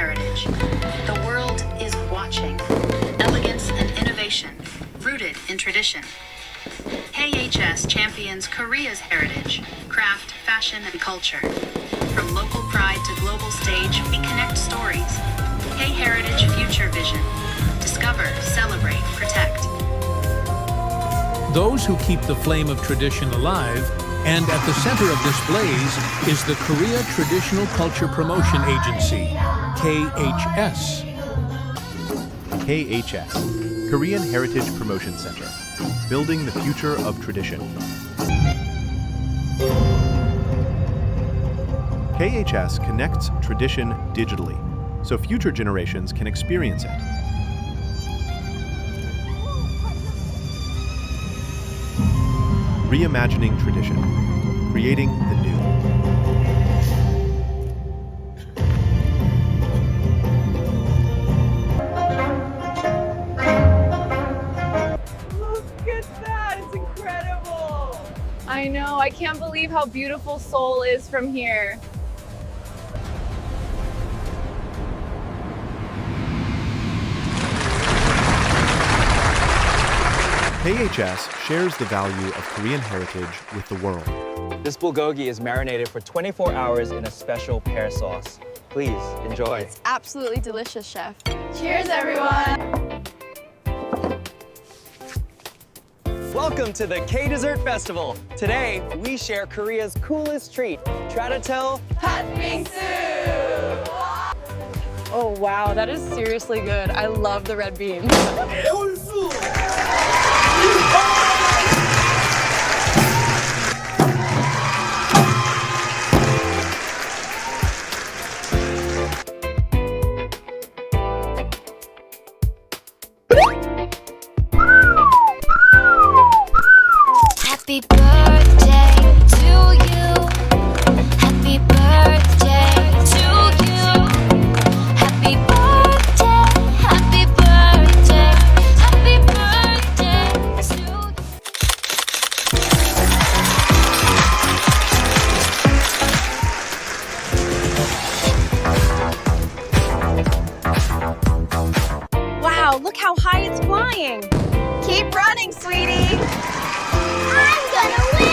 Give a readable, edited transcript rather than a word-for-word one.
heritage. The world is watching. Elegance and innovation, rooted in tradition. KHS champions Korea's heritage, craft, fashion, and culture. From local pride to global stage, we connect stories. K-Heritage Future Vision. Discover, celebrate, protect. Those who keep the flame of tradition alive, and at the center of this blaze is the Korea Traditional Culture Promotion Agency, KHS. KHS, Korean Heritage Promotion Center, building the future of tradition. KHS connects tradition digitally, so future generations can experience it. Reimagining tradition, creating the new. Look at that, it's incredible. I know, I can't believe how beautiful Seoul is from here. KHS shares the value of Korean heritage with the world. This bulgogi is marinated for 24 hours in a special pear sauce. Please enjoy. It's absolutely delicious, chef. Cheers, everyone. Welcome to the K-Dessert Festival. Today, we share Korea's coolest treat, Traditel Hot bingsu. Oh wow, that is seriously good. I love the red beans. Happy birthday to you. Happy birthday to you. Happy birthday, happy birthday, happy birthday to you. Wow, look how high it's flying. Keep running, sweetie. I'm gonna win.